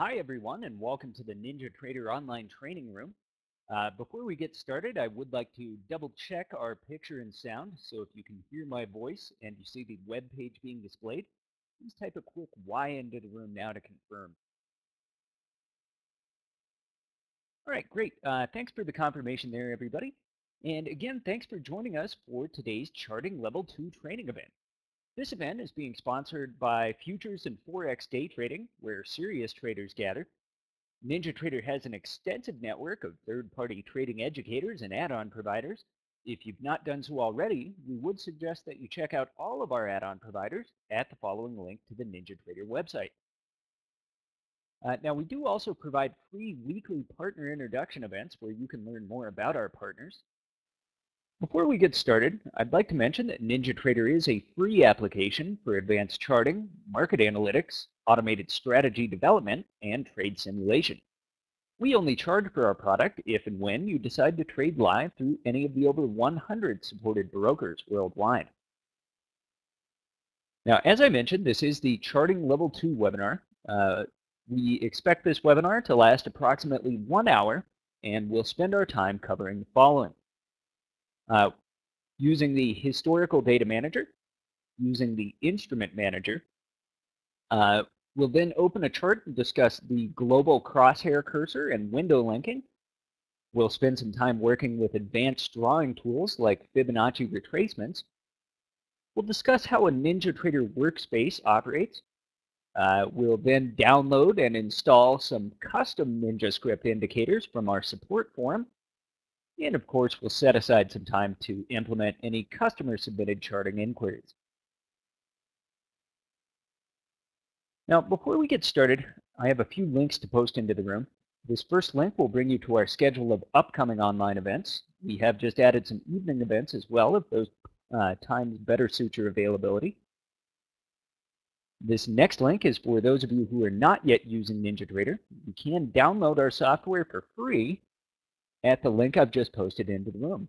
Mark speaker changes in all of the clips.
Speaker 1: Hi, everyone, and welcome to the NinjaTrader online training room. Before we get started, I would like to double check our picture and sound. So if you can hear my voice and you see the web page being displayed, please type a quick Y into the room now to confirm. All right, great. Thanks for the confirmation there, everybody. And again, thanks for joining us for today's Charting Level 2 training event. This event is being sponsored by Futures and Forex Day Trading, where serious traders gather. NinjaTrader has an extensive network of third-party trading educators and add-on providers. If you've not done so already, we would suggest that you check out all of our add-on providers at the following link to the NinjaTrader website. Now, we do also provide free weekly partner introduction events where you can learn more about our partners. Before we get started, I'd like to mention that NinjaTrader is a free application for advanced charting, market analytics, automated strategy development, and trade simulation. We only charge for our product if and when you decide to trade live through any of the over 100 supported brokers worldwide. Now, as I mentioned, this is the Charting Level 2 webinar. We expect this webinar to last approximately 1 hour, and we'll spend our time covering the following. Using the Historical Data Manager, using the Instrument Manager. We'll then open a chart and discuss the global crosshair cursor and window linking. We'll spend some time working with advanced drawing tools like Fibonacci retracements. We'll discuss how a NinjaTrader workspace operates. We'll then download and install some custom NinjaScript indicators from our support forum. And of course, we'll set aside some time to implement any customer-submitted charting inquiries. Now, before we get started, I have a few links to post into the room. This first link will bring you to our schedule of upcoming online events. We have just added some evening events as well if those times better suit your availability. This next link is for those of you who are not yet using NinjaTrader. You can download our software for free at the link I've just posted into the room.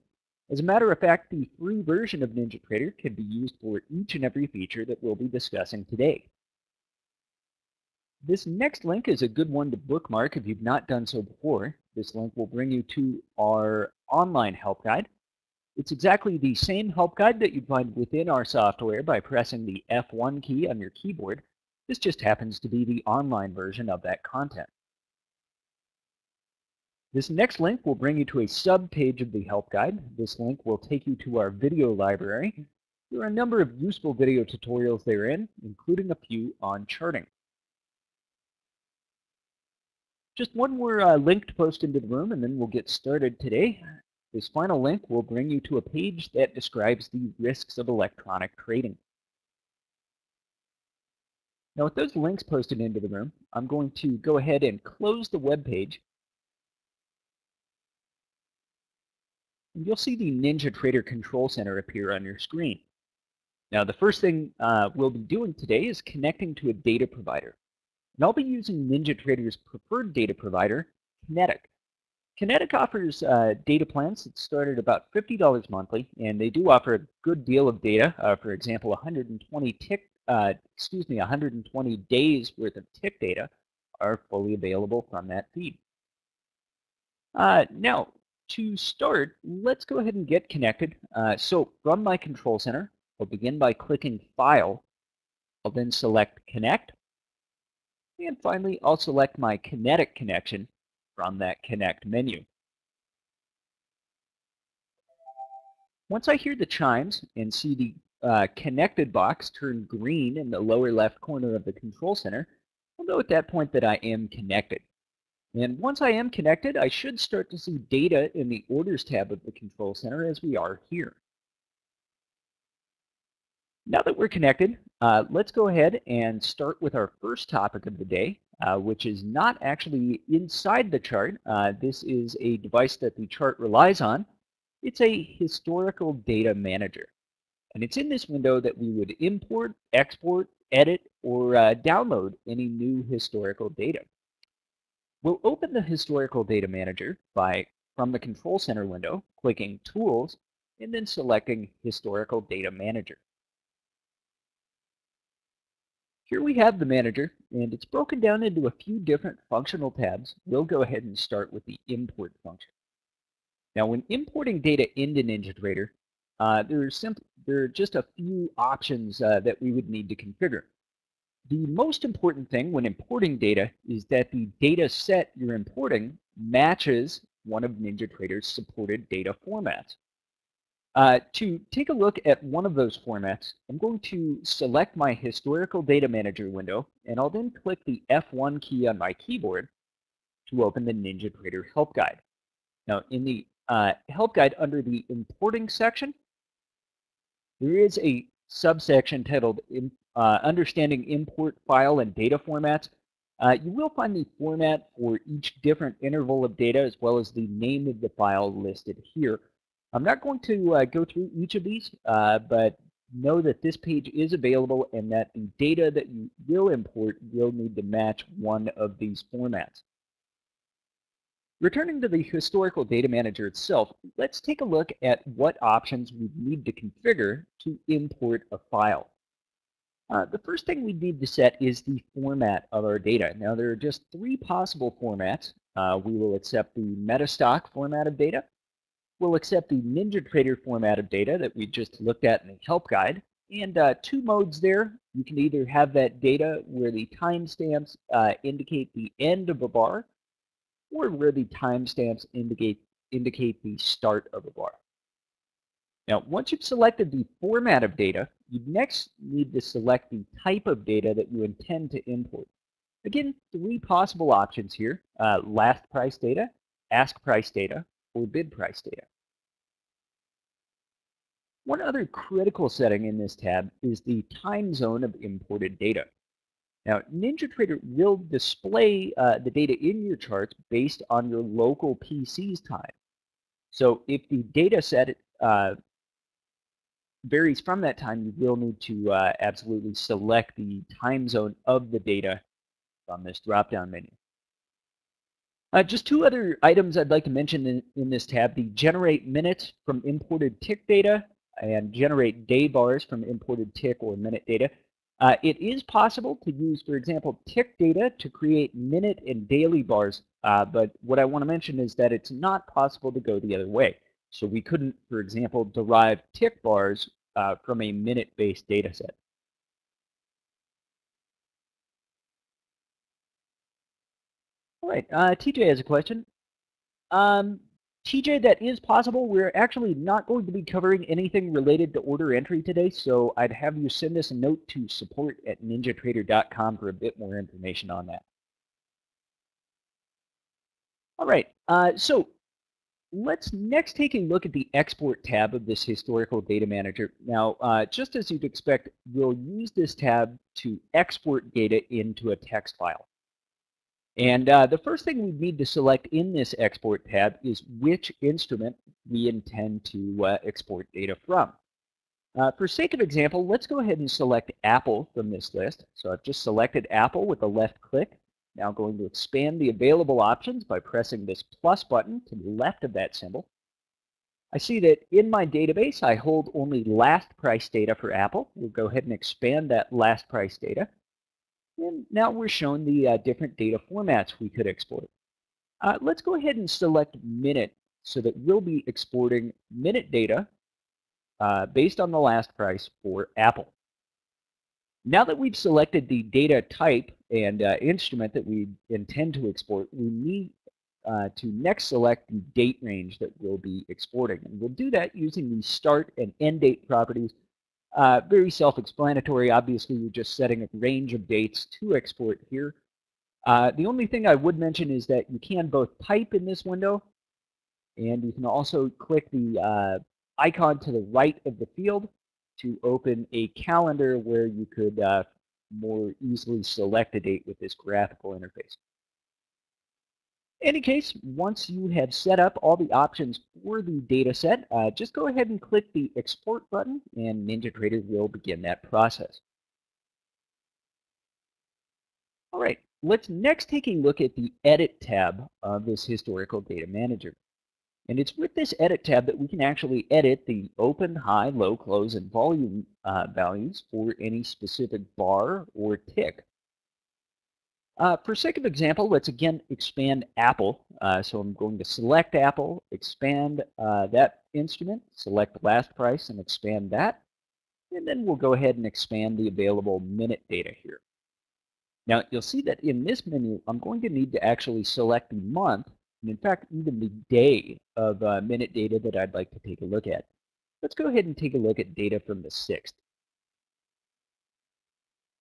Speaker 1: As a matter of fact, the free version of NinjaTrader can be used for each and every feature that we'll be discussing today. This next link is a good one to bookmark if you've not done so before. This link will bring you to our online help guide. It's exactly the same help guide that you'd find within our software by pressing the F1 key on your keyboard. This just happens to be the online version of that content. This next link will bring you to a sub-page of the help guide. This link will take you to our video library. There are a number of useful video tutorials therein, including a few on charting. Just one more link to post into the room, and then we'll get started today. This final link will bring you to a page that describes the risks of electronic trading. Now, with those links posted into the room, I'm going to go ahead and close the web page. And you'll see the NinjaTrader Control Center appear on your screen. Now, the first thing we'll be doing today is connecting to a data provider. And I'll be using NinjaTrader's preferred data provider, Kinetic. Kinetic offers data plans that start at about $50 monthly, and they do offer a good deal of data. For example, 120 days worth of tick data are fully available from that feed. Now, to start, let's go ahead and get connected. So from my control center, I'll begin by clicking File. I'll then select Connect. And finally, I'll select my Kinetic connection from that Connect menu. Once I hear the chimes and see the connected box turn green in the lower left corner of the control center, I'll know at that point that I am connected. And once I am connected, I should start to see data in the Orders tab of the control center as we are here. Now that we're connected, let's go ahead and start with our first topic of the day, which is not actually inside the chart. This is a device that the chart relies on. It's a historical data manager. And it's in this window that we would import, export, edit, or download any new historical data. We'll open the historical data manager from the control center window, clicking Tools, and then selecting Historical Data Manager. Here we have the manager, and it's broken down into a few different functional tabs. We'll go ahead and start with the import function. Now, when importing data into NinjaTrader, there are just a few options that we would need to configure. The most important thing when importing data is that the data set you're importing matches one of NinjaTrader's supported data formats. To take a look at one of those formats, I'm going to select my Historical Data Manager window, and I'll then click the F1 key on my keyboard to open the NinjaTrader Help Guide. Now, in the Help Guide under the Importing section, there is a subsection titled Understanding Import File and Data Formats. You will find the format for each different interval of data as well as the name of the file listed here. I'm not going to go through each of these, but know that this page is available and that the data that you will import will need to match one of these formats. Returning to the Historical Data Manager itself, let's take a look at what options we need to configure to import a file. The first thing we need to set is the format of our data. Now, there are just three possible formats. We will accept the Metastock format of data. We'll accept the NinjaTrader format of data that we just looked at in the Help Guide. And two modes there. You can either have that data where the timestamps indicate the end of a bar, or where the timestamps indicate the start of a bar. Now, once you've selected the format of data, you next need to select the type of data that you intend to import. Again, three possible options here: last price data, ask price data, or bid price data. One other critical setting in this tab is the time zone of imported data. Now, NinjaTrader will display the data in your charts based on your local PC's time. So if the data set varies from that time, you will need to absolutely select the time zone of the data from this drop-down menu. Just two other items I'd like to mention in this tab: the generate minutes from imported tick data and generate day bars from imported tick or minute data. It is possible to use, for example, tick data to create minute and daily bars, but what I want to mention is that it's not possible to go the other way. So we couldn't, for example, derive tick bars from a minute-based data set. All right, TJ has a question. TJ, that is possible. We're actually not going to be covering anything related to order entry today, so I'd have you send us a note to support@ninjatrader.com for a bit more information on that. All right, so let's next take a look at the Export tab of this Historical Data Manager. Now, just as you'd expect, we'll use this tab to export data into a text file. And the first thing we need to select in this Export tab is which instrument we intend to export data from. For sake of example, let's go ahead and select Apple from this list. So I've just selected Apple with a left click. Now going to expand the available options by pressing this plus button to the left of that symbol. I see that in my database I hold only last price data for Apple. We'll go ahead and expand that last price data. And now we're shown the different data formats we could export. Let's go ahead and select minute so that we'll be exporting minute data based on the last price for Apple. Now that we've selected the data type and instrument that we intend to export, we need to next select the date range that we'll be exporting. And we'll do that using the start and end date properties. Very self-explanatory. Obviously, you're just setting a range of dates to export here. The only thing I would mention is that you can both type in this window, and you can also click the icon to the right of the field to open a calendar where you could more easily select a date with this graphical interface. In any case, once you have set up all the options for the data set, just go ahead and click the Export button, and NinjaTrader will begin that process. All right, let's next take a look at the Edit tab of this Historical Data Manager. And it's with this Edit tab that we can actually edit the open, high, low, close, and volume values for any specific bar or tick. For sake of example, let's again expand Apple. So I'm going to select Apple, expand that instrument, select last price, and expand that. And then we'll go ahead and expand the available minute data here. Now, you'll see that in this menu, I'm going to need to actually select the month, and in fact, even the day of minute data that I'd like to take a look at. Let's go ahead and take a look at data from the 6th.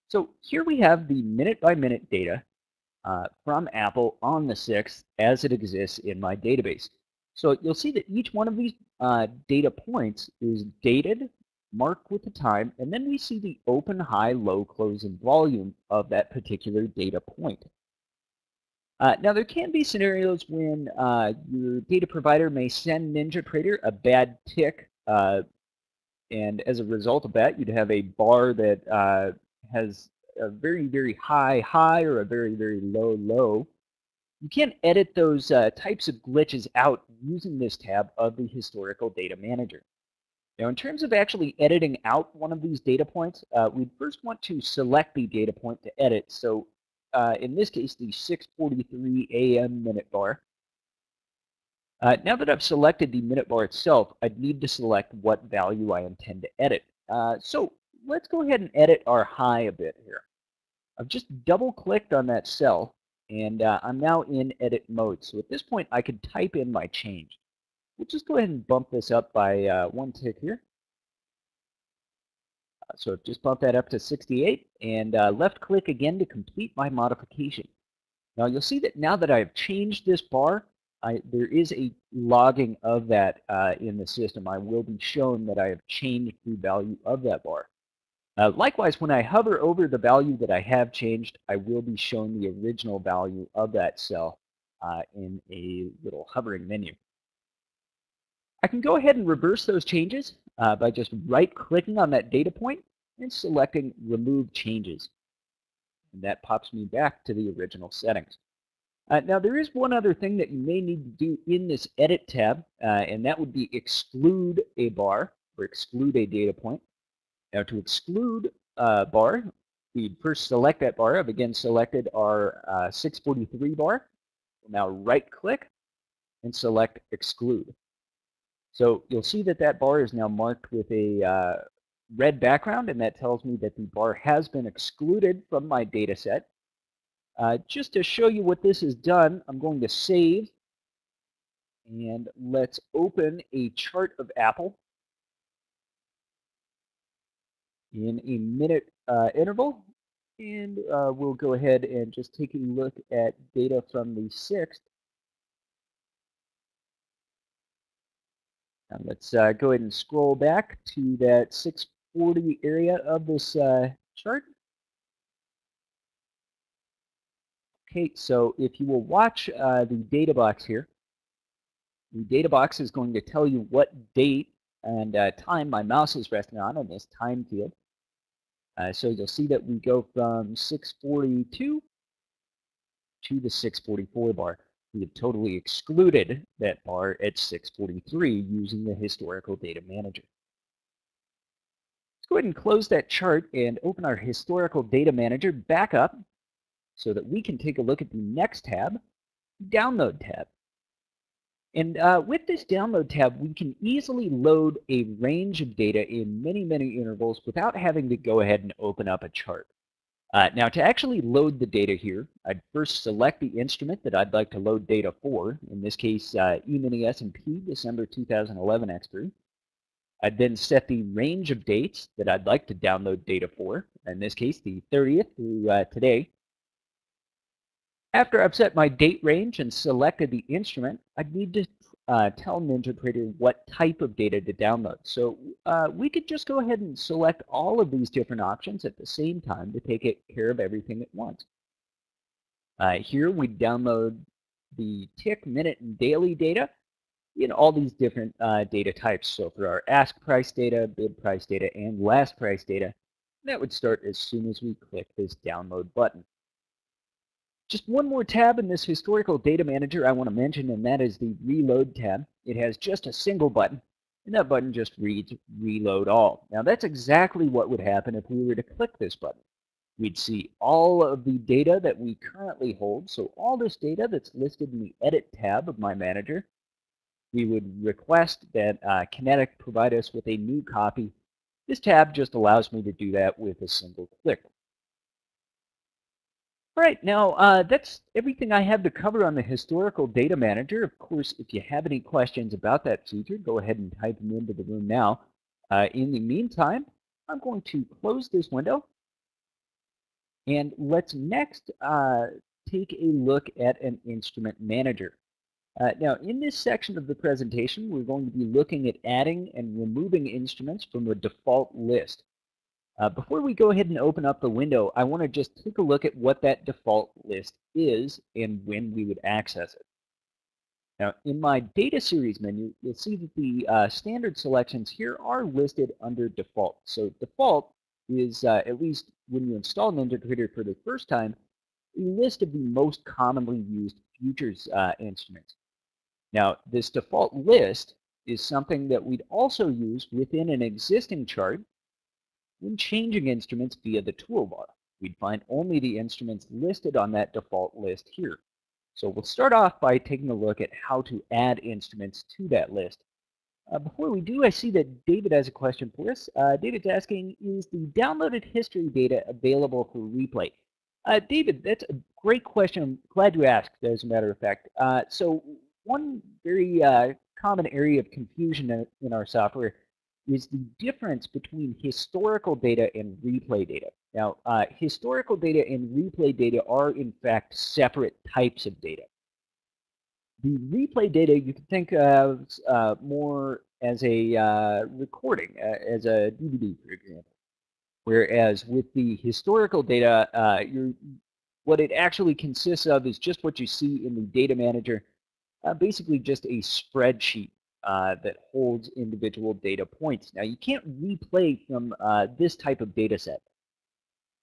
Speaker 1: So here we have the minute-by-minute data from Apple on the 6th as it exists in my database. So you'll see that each one of these data points is dated, marked with the time, and then we see the open, high, low, close, and volume of that particular data point. Now there can be scenarios when your data provider may send NinjaTrader a bad tick, and as a result of that, you'd have a bar that has a very, very high high or a very, very low low. You can edit those types of glitches out using this tab of the Historical Data Manager. Now, in terms of actually editing out one of these data points, we'd first want to select the data point to edit. So in this case, the 6:43 a.m. minute bar. Now that I've selected the minute bar itself, I'd need to select what value I intend to edit. So let's go ahead and edit our high a bit here. I've just double-clicked on that cell, and I'm now in edit mode. So at this point, I could type in my change. We'll just go ahead and bump this up by 1 tick here. So just bump that up to 68, and left-click again to complete my modification. Now you'll see that now that I've changed this bar, there is a logging of that in the system. I will be shown that I have changed the value of that bar. Likewise, when I hover over the value that I have changed, I will be shown the original value of that cell in a little hovering menu. I can go ahead and reverse those changes by just right-clicking on that data point and selecting Remove Changes. And that pops me back to the original settings. Now, there is one other thing that you may need to do in this Edit tab, and that would be exclude a bar or exclude a data point. Now, to exclude a bar, we first select that bar. I've again selected our 6:43 bar. We'll now right-click and select Exclude. So you'll see that that bar is now marked with a red background, and that tells me that the bar has been excluded from my data set. Just to show you what this has done, I'm going to save, and let's open a chart of Apple in a minute interval, and we'll go ahead and just take a look at data from the 6th. Now let's go ahead and scroll back to that 640 area of this chart. Okay, so if you will watch the data box here, the data box is going to tell you what date and time my mouse is resting on in this time field. So you'll see that we go from 642 to the 644 bar. We have totally excluded that bar at 643 using the Historical Data Manager. Let's go ahead and close that chart and open our Historical Data Manager back up so that we can take a look at the next tab, Download tab. And with this Download tab, we can easily load a range of data in many, many intervals without having to go ahead and open up a chart. Now, to actually load the data here, I'd first select the instrument that I'd like to load data for, in this case, E-mini S&P December 2011 expiry. I'd then set the range of dates that I'd like to download data for, in this case, the 30th through today. After I've set my date range and selected the instrument, I'd need to tell NinjaTrader what type of data to download. So we could just go ahead and select all of these different options at the same time to take care of everything at once. Here we download the tick, minute, and daily data in all these different data types. So for our ask price data, bid price data, and last price data, that would start as soon as we click this download button. Just one more tab in this historical data manager I want to mention, and that is the Reload tab. It has just a single button, and that button just reads Reload All. Now that's exactly what would happen if we were to click this button. We'd see all of the data that we currently hold, so all this data that's listed in the Edit tab of my manager. We would request that Kinetic provide us with a new copy. This tab just allows me to do that with a single click. All right, now that's everything I have to cover on the Historical Data Manager. Of course, if you have any questions about that feature, go ahead and type them into the room now. In the meantime, I'm going to close this window, and let's next take a look at an instrument manager. Now, in this section of the presentation, we're going to be looking at adding and removing instruments from a default list. Before we go ahead and open up the window, I want to just take a look at what that default list is and when we would access it. Now, in my Data Series menu, you'll see that the standard selections here are listed under default. So default is, at least when you install NinjaTrader for the first time, a list of the most commonly used futures instruments. Now, this default list is something that we'd also use within an existing chart when changing instruments via the toolbar. We'd find only the instruments listed on that default list here. So we'll start off by taking a look at how to add instruments to that list. Before we do, I see that David has a question for us. David's asking, is the downloaded history data available for replay? David, that's a great question. I'm glad you asked, as a matter of fact. So one very common area of confusion in our software is the difference between historical data and replay data. Now, historical data and replay data are, in fact, separate types of data. The replay data you can think of more as a recording, as a DVD, for example. Whereas with the historical data, what it actually consists of is just what you see in the data manager, basically just a spreadsheet that holds individual data points. Now, you can't replay from this type of data set.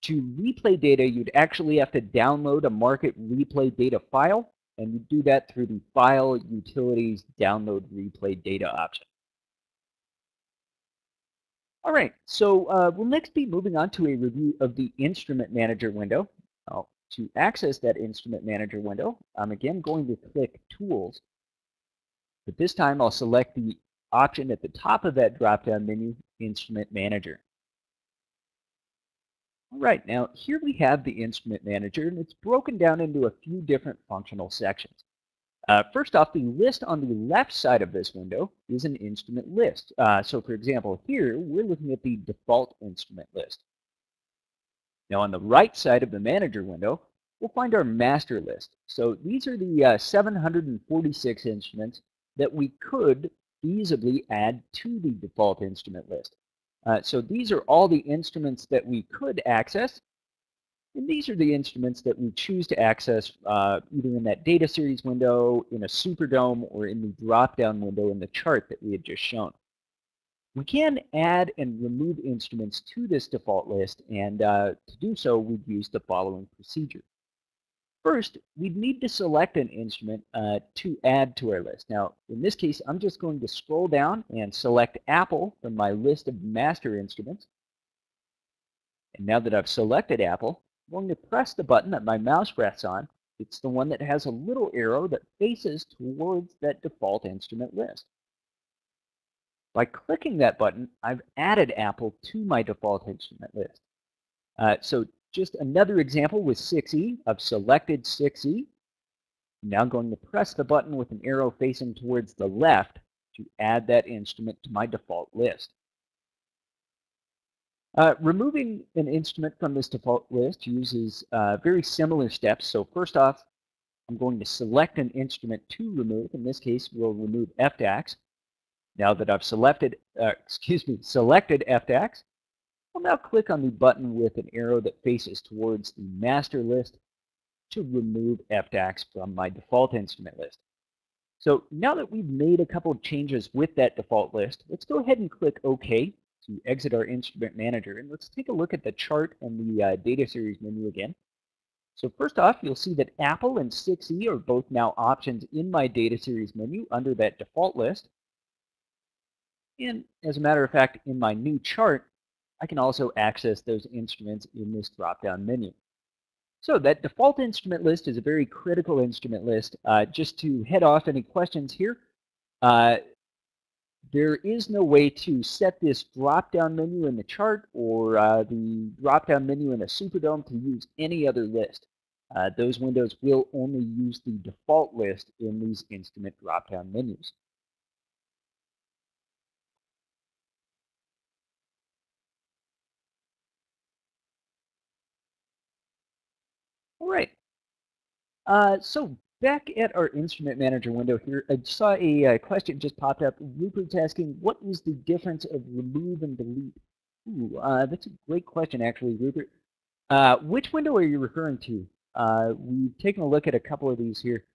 Speaker 1: To replay data, you'd actually have to download a market replay data file, and you do that through the File, Utilities, Download Replay Data option. All right, so we'll next be moving on to a review of the Instrument Manager window. To access that Instrument Manager window, I'm again going to click Tools, but this time I'll select the option at the top of that drop-down menu, Instrument Manager. All right, now here we have the Instrument Manager, and it's broken down into a few different functional sections. First off, the list on the left side of this window is an instrument list. So for example, here we're looking at the default instrument list. Now on the right side of the manager window, we'll find our master list. So these are the 746 instruments that we could feasibly add to the default instrument list. So these are all the instruments that we could access. And these are the instruments that we choose to access either in that data series window, in a Superdome, or in the drop-down window in the chart that we had just shown. We can add and remove instruments to this default list, and to do so, we'd use the following procedure. First, we'd need to select an instrument to add to our list. Now, in this case, I'm just going to scroll down and select Apple from my list of master instruments. And now that I've selected Apple, I'm going to press the button that my mouse rests on. It's the one that has a little arrow that faces towards that default instrument list. By clicking that button, I've added Apple to my default instrument list. So just another example with 6E. I've selected 6E. I'm now going to press the button with an arrow facing towards the left to add that instrument to my default list. Removing an instrument from this default list uses very similar steps. So first off, I'm going to select an instrument to remove. In this case, we'll remove FDAX. Now that I've selected FDAX, I'll now click on the button with an arrow that faces towards the master list to remove FDAX from my default instrument list. So now that we've made a couple of changes with that default list, let's go ahead and click OK to exit our instrument manager, and let's take a look at the chart and the data series menu again. So first off, you'll see that Apple and 6E are both now options in my data series menu under that default list. And as a matter of fact, in my new chart, I can also access those instruments in this drop-down menu. So that default instrument list is a very critical instrument list. Just to head off any questions here, there is no way to set this drop-down menu in the chart or the drop-down menu in a Superdome to use any other list. Those windows will only use the default list in these instrument drop-down menus. All right. So back at our instrument manager window here, I saw a question just popped up. Rupert's asking, what is the difference of remove and delete? Ooh, that's a great question, actually, Rupert. Which window are you referring to? We've taken a look at a couple of these here.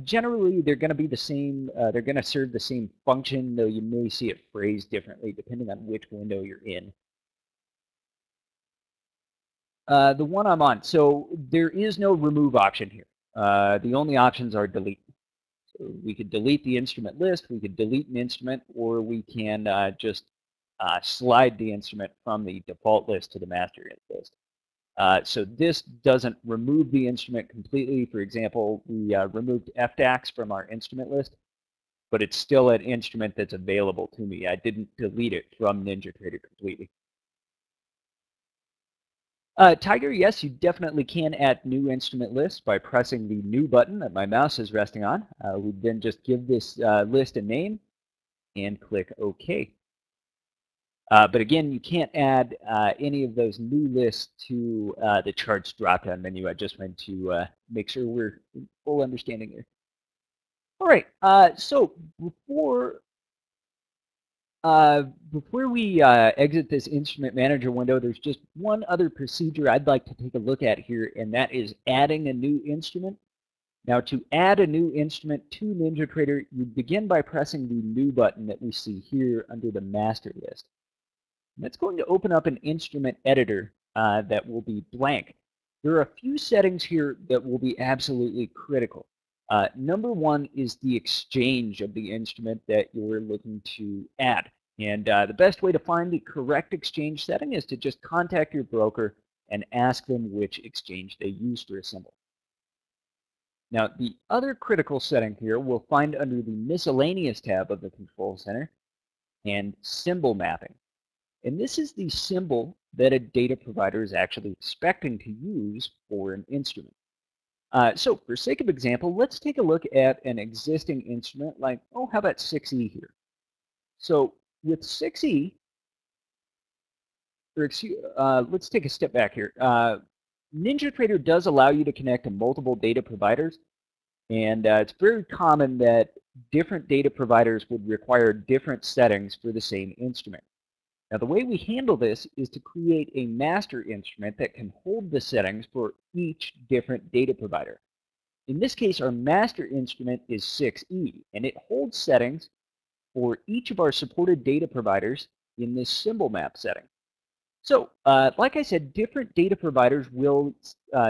Speaker 1: Generally, they're going to be the same. They're going to serve the same function, though you may see it phrased differently depending on which window you're in. The one I'm on. So there is no remove option here. The only options are delete. So we could delete the instrument list, we could delete an instrument, or we can just slide the instrument from the default list to the master list. So this doesn't remove the instrument completely. For example, we removed FDAX from our instrument list, but it's still an instrument that's available to me. I didn't delete it from NinjaTrader completely. Tiger, yes, you definitely can add new instrument lists by pressing the new button that my mouse is resting on. We then just give this list a name and click OK. But again, you can't add any of those new lists to the charts drop-down menu. I just wanted to make sure we're in full understanding here. All right, so before we exit this instrument manager window, there's just one other procedure I'd like to take a look at here, and that is adding a new instrument. Now, to add a new instrument to NinjaTrader, you begin by pressing the new button that we see here under the master list. And that's going to open up an instrument editor that will be blank. There are a few settings here that will be absolutely critical. Number one is the exchange of the instrument that you're looking to add. And the best way to find the correct exchange setting is to just contact your broker and ask them which exchange they use for a symbol. Now, the other critical setting here we'll find under the Miscellaneous tab of the Control Center and Symbol Mapping. And this is the symbol that a data provider is actually expecting to use for an instrument. So for sake of example, let's take a look at an existing instrument like, oh, how about 6E here? So with 6E, or excuse, let's take a step back here. NinjaTrader does allow you to connect to multiple data providers, and it's very common that different data providers would require different settings for the same instrument. Now, the way we handle this is to create a master instrument that can hold the settings for each different data provider. In this case, our master instrument is 6E, and it holds settings for each of our supported data providers in this symbol map setting. So, like I said, different data providers will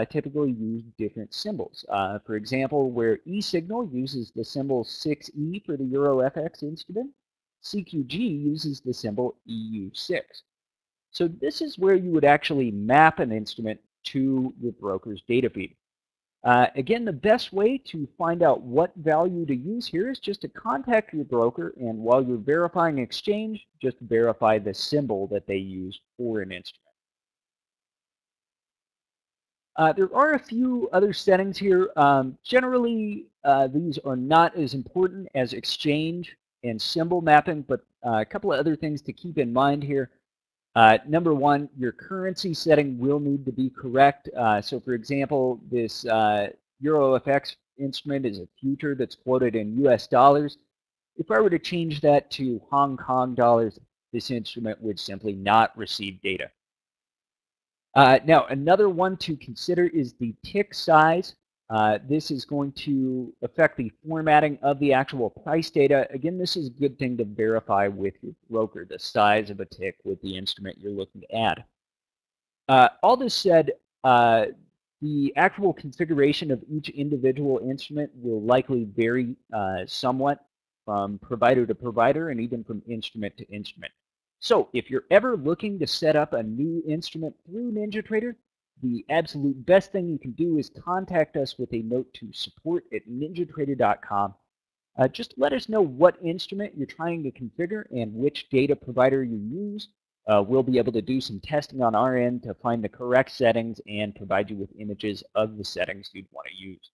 Speaker 1: typically use different symbols. For example, where eSignal uses the symbol 6E for the EuroFX instrument, CQG uses the symbol EU6. So this is where you would actually map an instrument to your broker's data feed. Again, the best way to find out what value to use here is just to contact your broker, and while you're verifying exchange, just verify the symbol that they use for an instrument. There are a few other settings here. Generally, these are not as important as exchange and symbol mapping, but a couple of other things to keep in mind here. Number one, your currency setting will need to be correct. So for example, this EuroFX instrument is a future that's quoted in US dollars. If I were to change that to Hong Kong dollars, this instrument would simply not receive data. Now, another one to consider is the tick size. This is going to affect the formatting of the actual price data. Again, this is a good thing to verify with your broker, the size of a tick with the instrument you're looking to add. All this said, the The actual configuration of each individual instrument will likely vary somewhat from provider to provider and even from instrument to instrument. So if you're ever looking to set up a new instrument through NinjaTrader, the absolute best thing you can do is contact us with a note to support@ninjatrader.com. Just let us know what instrument you're trying to configure and which data provider you use. We'll be able to do some testing on our end to find the correct settings and provide you with images of the settings you'd want to use.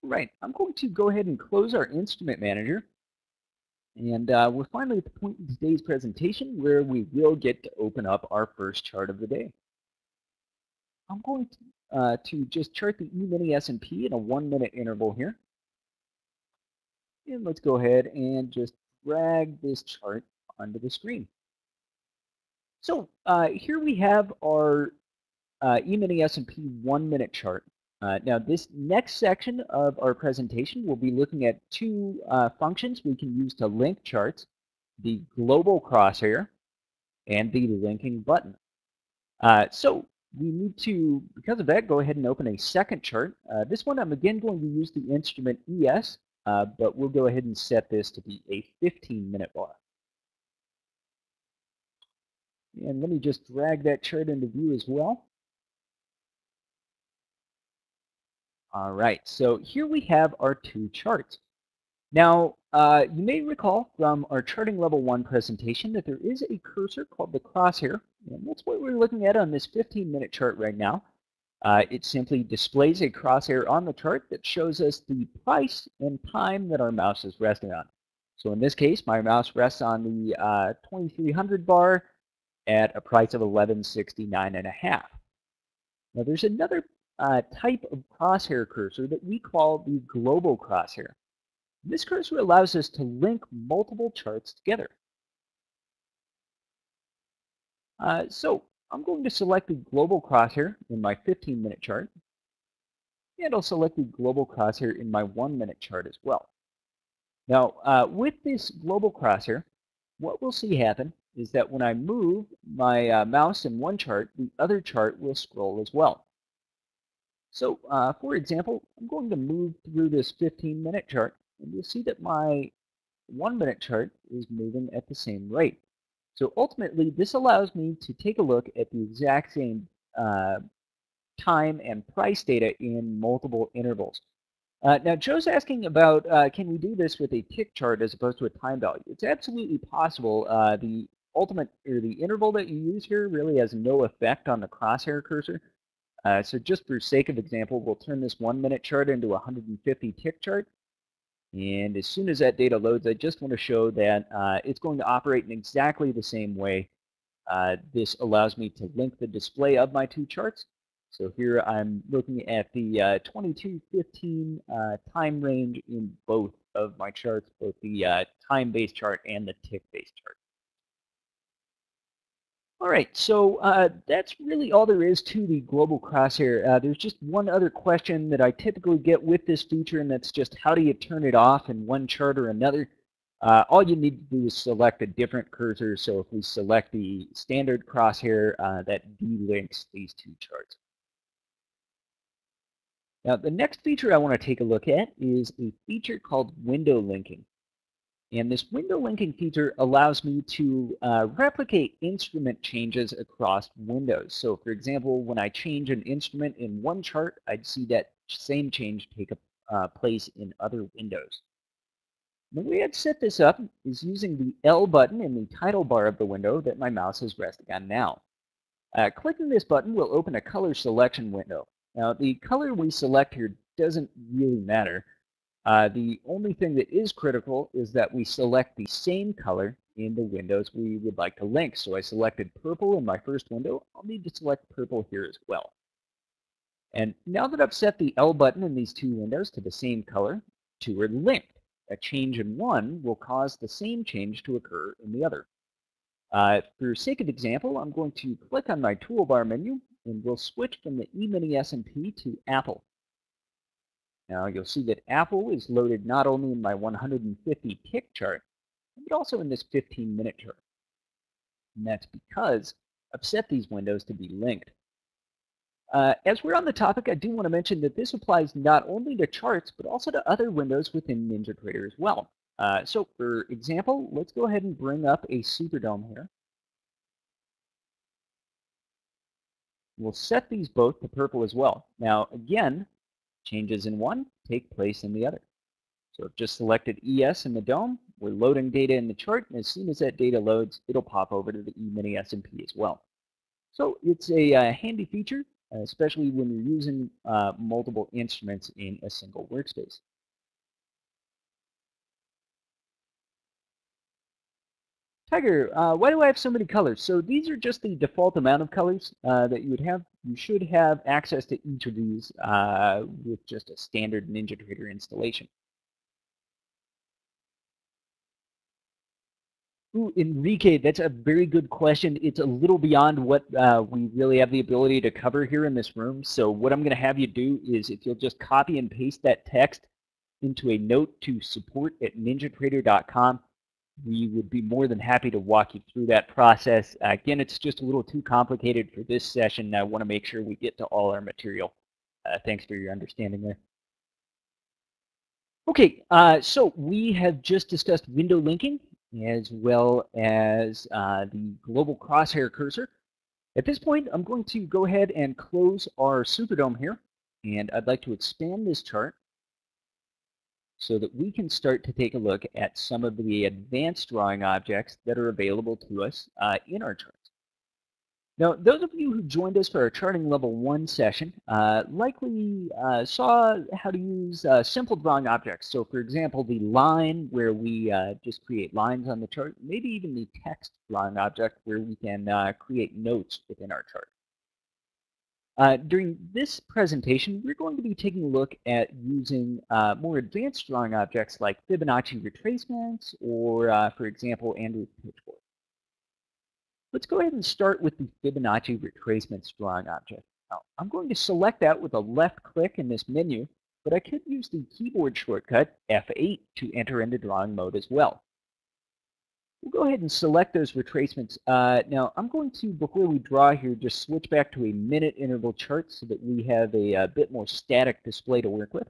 Speaker 1: Right, I'm going to go ahead and close our instrument manager. And we're finally at the point in today's presentation where we will get to open up our first chart of the day. I'm going to just chart the E-mini S&P in a 1-minute interval here. And let's go ahead and just drag this chart onto the screen. So here we have our E-mini S&P 1-minute chart. Now this next section of our presentation will be looking at two functions we can use to link charts, the global crosshair and the linking button. So we need to, because of that, go ahead and open a second chart. This one I'm again going to use the instrument ES, but we'll go ahead and set this to be a 15-minute bar. And let me just drag that chart into view as well. All right, so here we have our two charts. Now, you may recall from our Charting Level 1 presentation that there is a cursor called the crosshair, and that's what we're looking at on this 15-minute chart right now. It simply displays a crosshair on the chart that shows us the price and time that our mouse is resting on. So in this case, my mouse rests on the 2300 bar at a price of 1169.5. Now there's another type of crosshair cursor that we call the global crosshair. This cursor allows us to link multiple charts together. So I'm going to select the global crosshair in my 15-minute chart, and I'll select the global crosshair in my 1-minute chart as well. Now, with this global crosshair, what we'll see happen is that when I move my mouse in one chart, the other chart will scroll as well. So, for example, I'm going to move through this 15-minute chart, and you'll see that my 1-minute chart is moving at the same rate. So ultimately, this allows me to take a look at the exact same time and price data in multiple intervals. Now, Joe's asking about can we do this with a tick chart as opposed to a time value? It's absolutely possible. The interval that you use here really has no effect on the crosshair cursor. So just for sake of example, we'll turn this 1-minute chart into a 150 tick chart. And as soon as that data loads, I just want to show that it's going to operate in exactly the same way. This allows me to link the display of my two charts. So here I'm looking at the 2215 time range in both of my charts, both the time-based chart and the tick-based chart. All right, so that's really all there is to the global crosshair. There's just one other question that I typically get with this feature, and that's just how do you turn it off in one chart or another? All you need to do is select a different cursor. So if we select the standard crosshair, that delinks these two charts. Now, the next feature I want to take a look at is a feature called window linking. And this window linking feature allows me to replicate instrument changes across windows. So for example, when I change an instrument in one chart, I'd see that same change take place in other windows. The way I'd set this up is using the L button in the title bar of the window that my mouse is resting on now. Clicking this button will open a color selection window. Now the color we select here doesn't really matter. The only thing that is critical is that we select the same color in the windows we would like to link. So I selected purple in my first window. I'll need to select purple here as well. And now that I've set the L button in these two windows to the same color, two are linked. A change in one will cause the same change to occur in the other. For sake of example, I'm going to click on my toolbar menu, and we'll switch from the E-mini S&P to Apple. Now you'll see that Apple is loaded not only in my 150 tick chart, but also in this 15-minute chart. And that's because I've set these windows to be linked. As we're on the topic, I do want to mention that this applies not only to charts, but also to other windows within NinjaTrader as well. So for example, let's go ahead and bring up a Superdome here. We'll set these both to purple as well. Now, again, changes in one take place in the other. So I've just selected ES in the dome. We're loading data in the chart, and as soon as that data loads, it'll pop over to the E-mini S&P as well. So it's a handy feature, especially when you're using multiple instruments in a single workspace. Tiger, why do I have so many colors? So these are just the default amount of colors that you would have. You should have access to each of these with just a standard NinjaTrader installation. Ooh, Enrique, that's a very good question. It's a little beyond what we really have the ability to cover here in this room. So what I'm going to have you do is if you'll just copy and paste that text into a note to support@ninjatrader.com, we would be more than happy to walk you through that process. Again, it's just a little too complicated for this session. I want to make sure we get to all our material. Thanks for your understanding there. Okay, so we have just discussed window linking as well as the global crosshair cursor. At this point, I'm going to go ahead and close our Superdome here, and I'd like to expand this chart so that we can start to take a look at some of the advanced drawing objects that are available to us in our charts. Now, those of you who joined us for our Charting Level 1 session likely saw how to use simple drawing objects. So, for example, the line where we just create lines on the chart, maybe even the text drawing object where we can create notes within our chart. During this presentation, we're going to be taking a look at using more advanced drawing objects like Fibonacci retracements or, for example, Andrew's pitchfork. Let's go ahead and start with the Fibonacci retracements drawing object. Now, I'm going to select that with a left click in this menu, but I could use the keyboard shortcut F8 to enter into drawing mode as well. We'll go ahead and select those retracements. Now, I'm going to, before we draw here, just switch back to a minute interval chart so that we have a bit more static display to work with.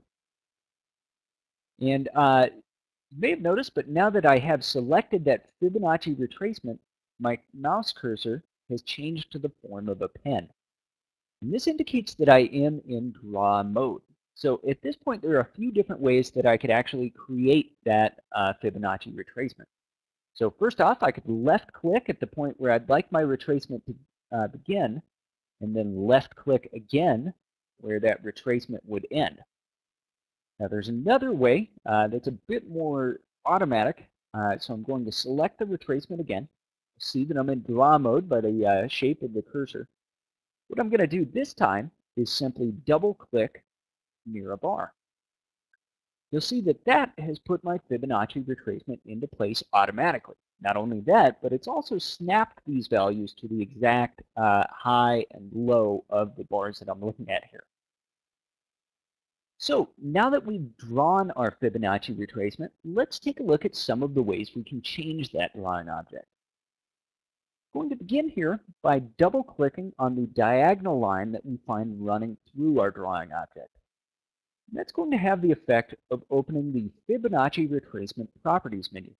Speaker 1: And you may have noticed, but now that I have selected that Fibonacci retracement, my mouse cursor has changed to the form of a pen. And this indicates that I am in draw mode. So at this point, there are a few different ways that I could actually create that Fibonacci retracement. So first off, I could left click at the point where I'd like my retracement to begin, and then left click again where that retracement would end. Now there's another way that's a bit more automatic. So I'm going to select the retracement again. See that I'm in draw mode by the shape of the cursor. What I'm going to do this time is simply double click near a bar. You'll see that that has put my Fibonacci retracement into place automatically. Not only that, but it's also snapped these values to the exact high and low of the bars that I'm looking at here. So now that we've drawn our Fibonacci retracement, let's take a look at some of the ways we can change that drawing object. I'm going to begin here by double-clicking on the diagonal line that we find running through our drawing object. And that's going to have the effect of opening the Fibonacci retracement properties menu.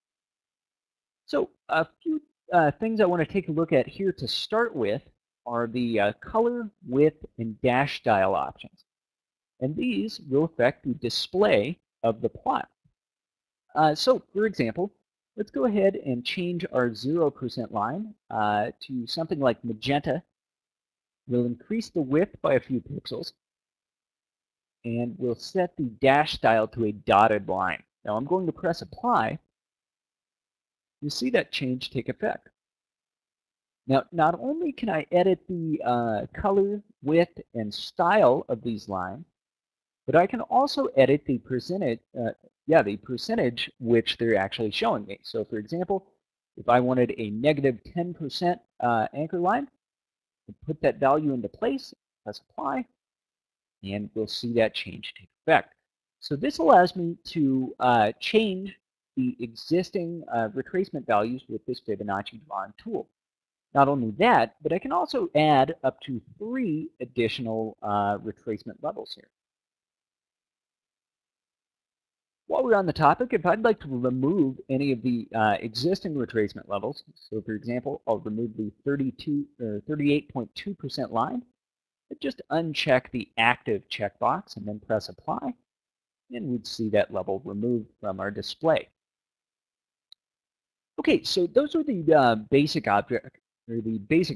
Speaker 1: So a few things I want to take a look at here to start with are the color, width, and dash style options. And these will affect the display of the plot. So for example, let's go ahead and change our 0% line to something like magenta. We'll increase the width by a few pixels. And we'll set the dash style to a dotted line. Now I'm going to press apply. You see that change take effect. Now, not only can I edit the color, width, and style of these lines, but I can also edit the percentage which they're actually showing me. So for example, if I wanted a negative 10% anchor line, I'll put that value into place, press apply, and we'll see that change take effect. So this allows me to change the existing retracement values with this Fibonacci drawing tool. Not only that, but I can also add up to 3 additional retracement levels here. While we're on the topic, if I'd like to remove any of the existing retracement levels, so for example, I'll remove the 38.2% line, just uncheck the active checkbox and then press apply, and we'd see that level removed from our display. Okay, so those are the basic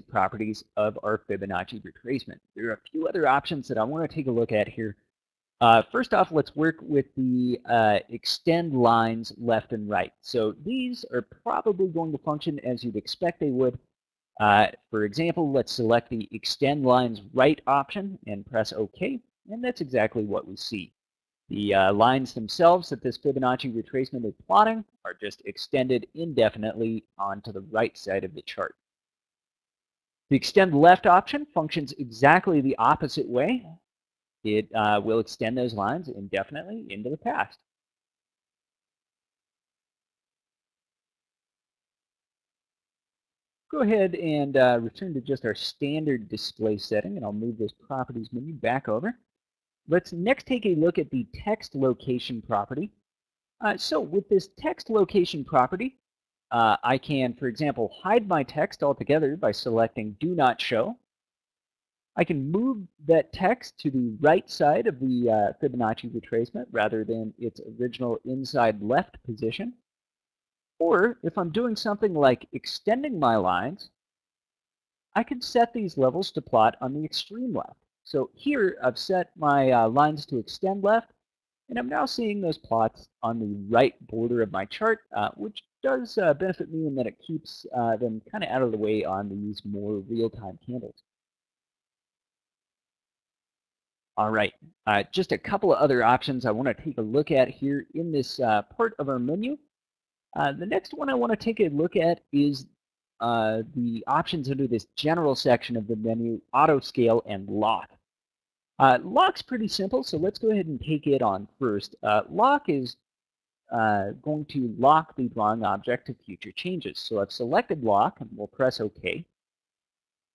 Speaker 1: properties of our Fibonacci retracement. There are a few other options that I want to take a look at here. First off, let's work with the extend lines left and right. So these are probably going to function as you'd expect they would. For example, let's select the extend lines right option and press OK, and that's exactly what we see. The lines themselves that this Fibonacci retracement is plotting are just extended indefinitely onto the right side of the chart. The extend left option functions exactly the opposite way. It will extend those lines indefinitely into the past. Go ahead and return to just our standard display setting, and I'll move this properties menu back over. Let's next take a look at the text location property. So with this text location property, I can, for example, hide my text altogether by selecting Do Not Show. I can move that text to the right side of the Fibonacci retracement rather than its original inside left position. Or if I'm doing something like extending my lines, I can set these levels to plot on the extreme left. So here I've set my lines to extend left, and I'm now seeing those plots on the right border of my chart, which does benefit me in that it keeps them kind of out of the way on these more real-time candles. All right, just a couple of other options I want to take a look at here in this part of our menu. The next one I want to take a look at is the options under this general section of the menu, Autoscale and Lock. Lock's pretty simple, so let's go ahead and take it on first. Lock is going to lock the drawing object to future changes. So I've selected Lock, and we'll press OK.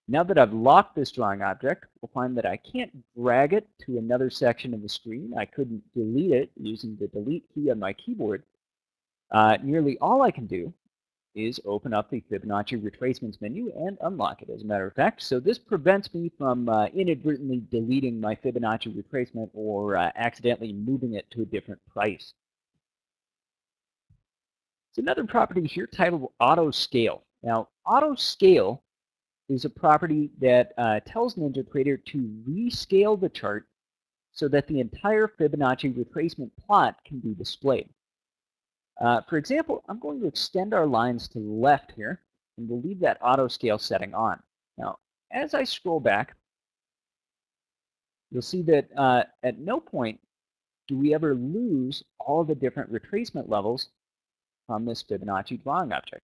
Speaker 1: Now that I've locked this drawing object, we'll find that I can't drag it to another section of the screen. I couldn't delete it using the Delete key on my keyboard. Nearly all I can do is open up the Fibonacci retracements menu and unlock it, as a matter of fact. So this prevents me from inadvertently deleting my Fibonacci retracement or accidentally moving it to a different price. There's another property here titled Autoscale. Now, Autoscale is a property that tells NinjaTrader to rescale the chart so that the entire Fibonacci retracement plot can be displayed. For example, I'm going to extend our lines to the left here, and we'll leave that auto scale setting on. Now, as I scroll back, you'll see that at no point do we ever lose all the different retracement levels from this Fibonacci drawing object.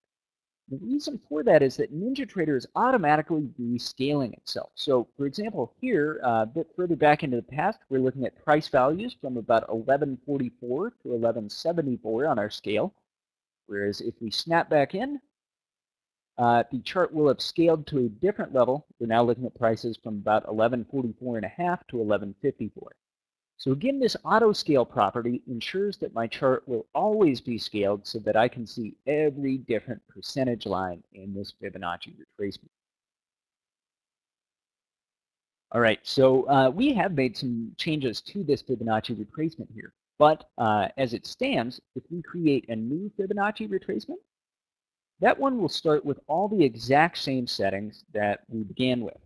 Speaker 1: The reason for that is that NinjaTrader is automatically rescaling itself. So, for example, here, a bit further back into the past, we're looking at price values from about 1144 to 1174 on our scale. Whereas if we snap back in, the chart will have scaled to a different level. We're now looking at prices from about 1144.5 to 1154. So again, this auto scale property ensures that my chart will always be scaled so that I can see every different percentage line in this Fibonacci retracement. All right, so we have made some changes to this Fibonacci retracement here. But as it stands, if we create a new Fibonacci retracement, that one will start with all the exact same settings that we began with.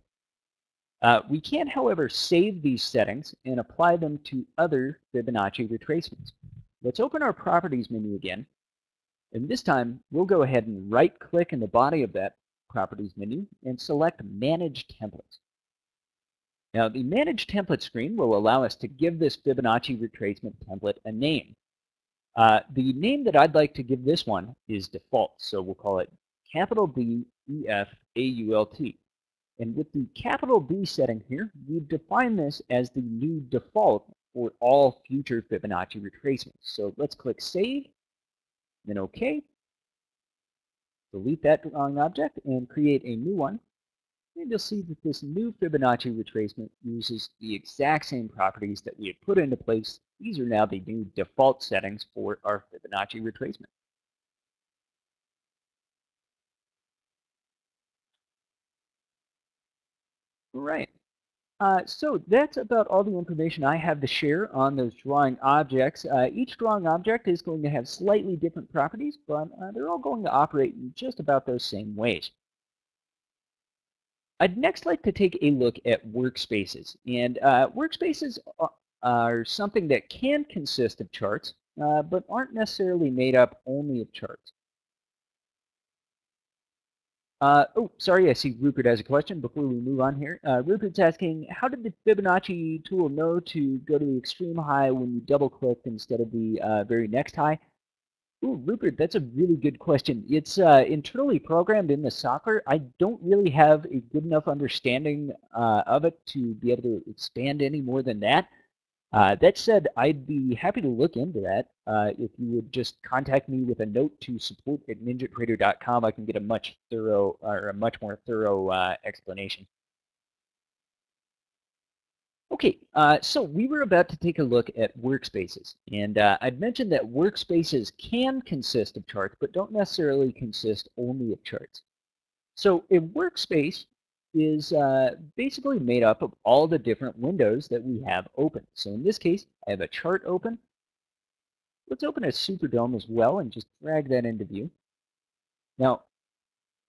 Speaker 1: We can, however, save these settings and apply them to other Fibonacci retracements. Let's open our Properties menu again, and this time we'll go ahead and right-click in the body of that Properties menu and select Manage Templates. Now, the Manage Template screen will allow us to give this Fibonacci retracement template a name. The name that I'd like to give this one is Default, so we'll call it capital D E F A U L T. And with the capital D setting here, we've defined this as the new default for all future Fibonacci retracements. So let's click Save, then OK. delete that drawing object and create a new one. And you'll see that this new Fibonacci retracement uses the exact same properties that we had put into place. These are now the new default settings for our Fibonacci retracement. All right. So that's about all the information I have to share on those drawing objects. Each drawing object is going to have slightly different properties, but they're all going to operate in just about those same ways. I'd next like to take a look at workspaces. And workspaces are something that can consist of charts, but aren't necessarily made up only of charts. Oh, sorry, I see Rupert has a question before we move on here. Rupert's asking, how did the Fibonacci tool know to go to the extreme high when you double-clicked instead of the very next high? Ooh, Rupert, that's a really good question. It's internally programmed in the software. I don't really have a good enough understanding of it to be able to expand any more than that. That said, I'd be happy to look into that. If you would just contact me with a note to support@ninjatrader.com, I can get a much more thorough explanation. Okay, so we were about to take a look at workspaces, and I'd mentioned that workspaces can consist of charts, but don't necessarily consist only of charts. So a workspace is basically made up of all the different windows that we have open. So in this case, I have a chart open. Let's open a Superdome as well and just drag that into view. Now,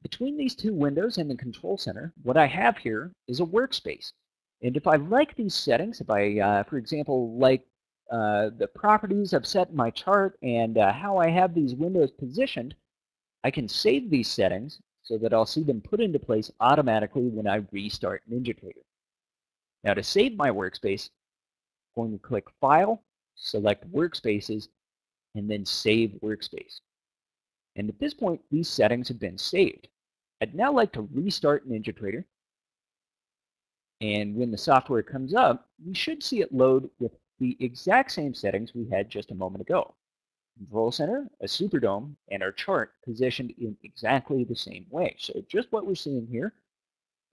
Speaker 1: between these two windows and the control center, what I have here is a workspace. And if I like these settings, if I, for example, like the properties I've set in my chart and how I have these windows positioned, I can save these settings so that I'll see them put into place automatically when I restart NinjaTrader. Now to save my workspace, I'm going to click File, select Workspaces, and then Save Workspace. And at this point, these settings have been saved. I'd now like to restart NinjaTrader. And when the software comes up, we should see it load with the exact same settings we had just a moment ago. Control center, a Superdome, and our chart positioned in exactly the same way. So just what we're seeing here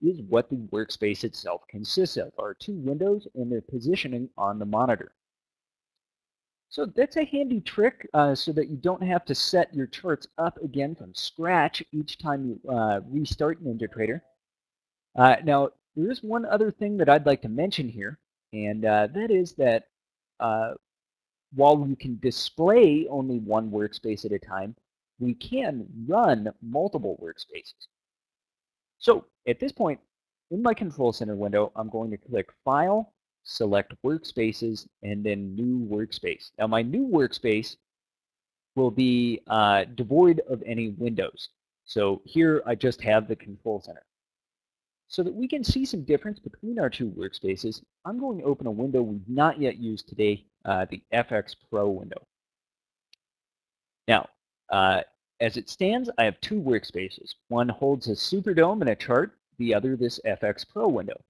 Speaker 1: is what the workspace itself consists of, our two windows and their positioning on the monitor. So that's a handy trick so that you don't have to set your charts up again from scratch each time you restart NinjaTrader. Now, there is one other thing that I'd like to mention here, and that is that while you can display only one workspace at a time, we can run multiple workspaces. So at this point, in my Control Center window, I'm going to click File, select Workspaces, and then New Workspace. Now my new workspace will be devoid of any windows. So here I just have the Control Center. So that we can see some difference between our two workspaces, I'm going to open a window we've not yet used today, the FX Pro window. Now, as it stands, I have two workspaces. One holds a Superdome and a chart, the other this FX Pro window.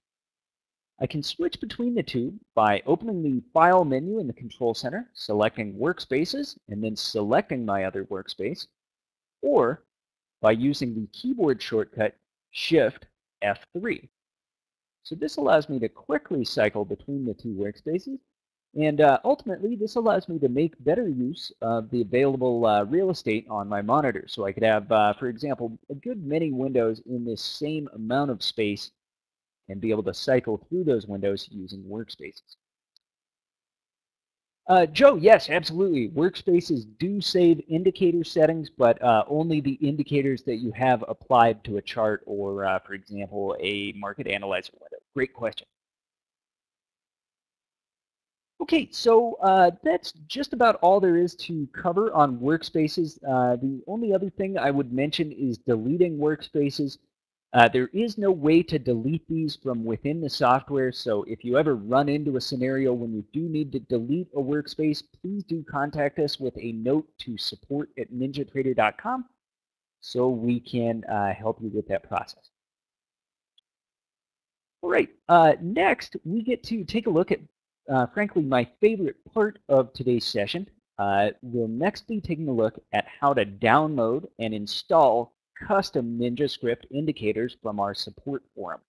Speaker 1: I can switch between the two by opening the File menu in the Control Center, selecting Workspaces, and then selecting my other workspace, or by using the keyboard shortcut Shift F3. So this allows me to quickly cycle between the two workspaces, and ultimately this allows me to make better use of the available real estate on my monitor. So I could have, for example, a good many windows in this same amount of space and be able to cycle through those windows using workspaces. Joe, yes, absolutely. Workspaces do save indicator settings, but only the indicators that you have applied to a chart or, for example, a market analyzer window. Great question. Okay, so that's just about all there is to cover on workspaces. The only other thing I would mention is deleting workspaces. There is no way to delete these from within the software, so if you ever run into a scenario when you do need to delete a workspace, please do contact us with a note to support@ninjatrader.com so we can help you with that process. All right, next we get to take a look at, frankly, my favorite part of today's session. We'll next be taking a look at how to download and install custom NinjaScript indicators from our support forum.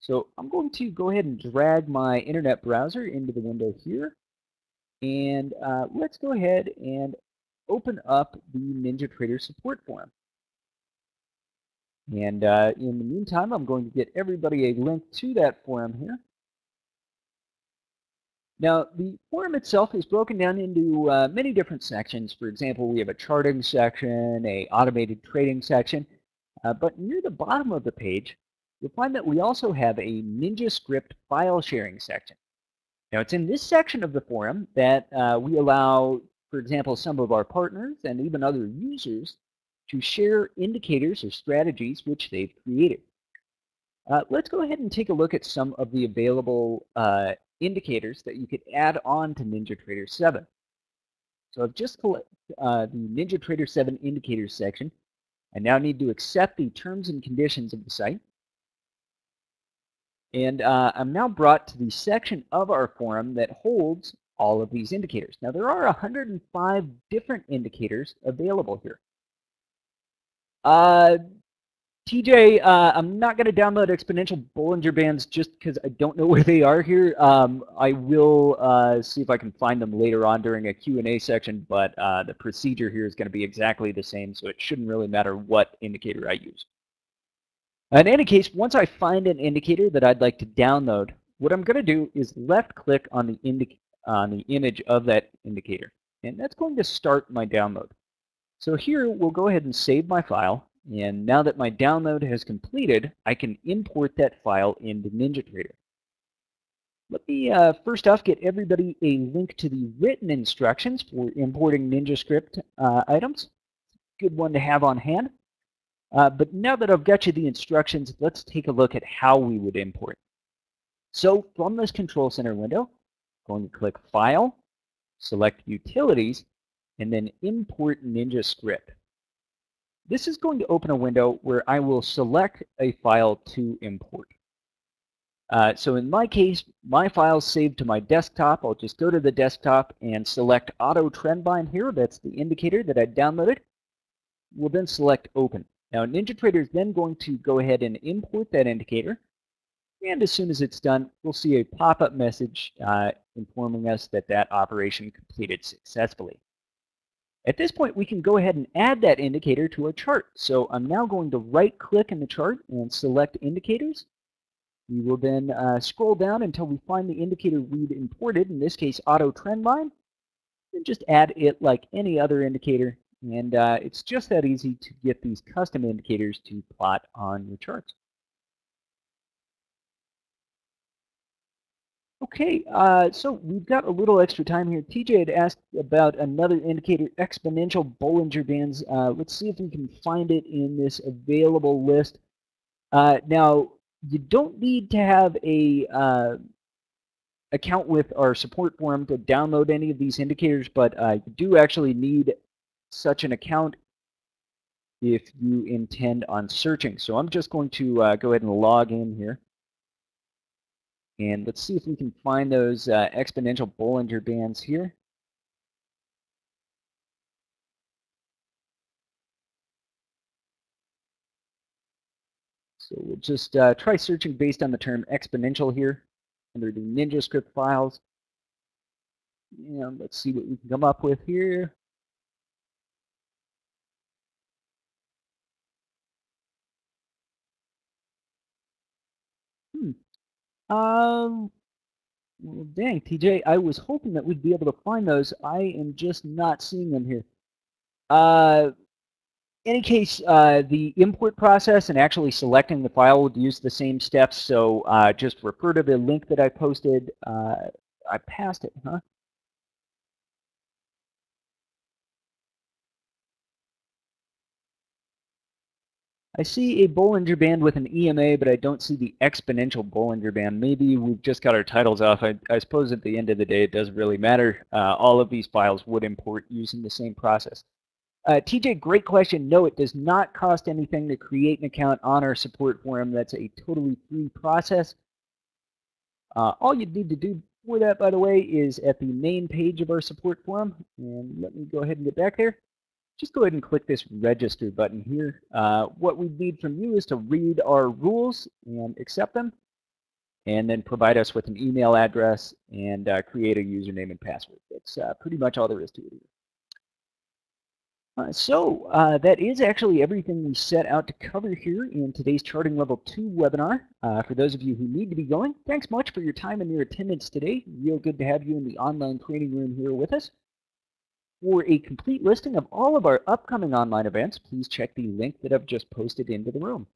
Speaker 1: So I'm going to go ahead and drag my internet browser into the window here. And let's go ahead and open up the NinjaTrader support forum. And in the meantime, I'm going to get everybody a link to that forum here. Now, the forum itself is broken down into many different sections. For example, we have a charting section, a automated trading section, but near the bottom of the page, you'll find that we also have a NinjaScript file sharing section. Now, it's in this section of the forum that we allow, for example, some of our partners and even other users to share indicators or strategies which they've created. Let's go ahead and take a look at some of the available indicators that you could add on to NinjaTrader 7. So I've just collected the NinjaTrader 7 indicators section. I now need to accept the terms and conditions of the site. And I'm now brought to the section of our forum that holds all of these indicators. Now, there are 105 different indicators available here. TJ, I'm not going to download exponential Bollinger Bands just because I don't know where they are here. I will see if I can find them later on during a Q&A section, but the procedure here is going to be exactly the same, so it shouldn't really matter what indicator I use. In any case, once I find an indicator that I'd like to download, what I'm going to do is left-click on the image of that indicator, and that's going to start my download. So here, we'll go ahead and save my file, and now that my download has completed, I can import that file into NinjaTrader. Let me first off get everybody a link to the written instructions for importing NinjaScript items. Good one to have on hand. But now that I've got you the instructions, let's take a look at how we would import. So from this Control Center window, I'm going to click File, select Utilities, and then Import NinjaScript. This is going to open a window where I will select a file to import. So in my case, my file's saved to my desktop. I'll just go to the desktop and select Auto Trendline here. That's the indicator that I downloaded. We'll then select Open. Now, NinjaTrader is then going to go ahead and import that indicator, and as soon as it's done, we'll see a pop-up message informing us that that operation completed successfully. At this point, we can go ahead and add that indicator to our chart. So I'm now going to right-click in the chart and select Indicators. We will then scroll down until we find the indicator we'd imported, in this case, Auto Trendline, and just add it like any other indicator. And it's just that easy to get these custom indicators to plot on your charts. Okay, so we've got a little extra time here. TJ had asked about another indicator, exponential Bollinger Bands. Let's see if we can find it in this available list. Now, you don't need to have a account with our support forum to download any of these indicators, but you do actually need such an account if you intend on searching. So I'm just going to go ahead and log in here. And let's see if we can find those exponential Bollinger Bands here. So we'll just try searching based on the term exponential here under the NinjaScript files. And let's see what we can come up with here. Well, dang, TJ, I was hoping that we'd be able to find those. I am just not seeing them here. Any case, the import process and actually selecting the file would use the same steps, so just refer to the link that I posted. I passed it, huh? I see a Bollinger Band with an EMA, but I don't see the exponential Bollinger Band. Maybe we've just got our titles off. I suppose at the end of the day, it doesn't really matter. All of these files would import using the same process. TJ, great question. No, it does not cost anything to create an account on our support forum. That's a totally free process. All you need to do for that, by the way, is at the main page of our support forum. And let me go ahead and get back there. just go ahead and click this register button here. What we need from you is to read our rules and accept them, and then provide us with an email address and create a username and password. That's pretty much all there is to it. That is actually everything we set out to cover here in today's Charting Level 2 webinar. For those of you who need to be going, thanks much for your time and your attendance today. Real good to have you in the online training room here with us. For a complete listing of all of our upcoming online events, please check the link that I've just posted into the room.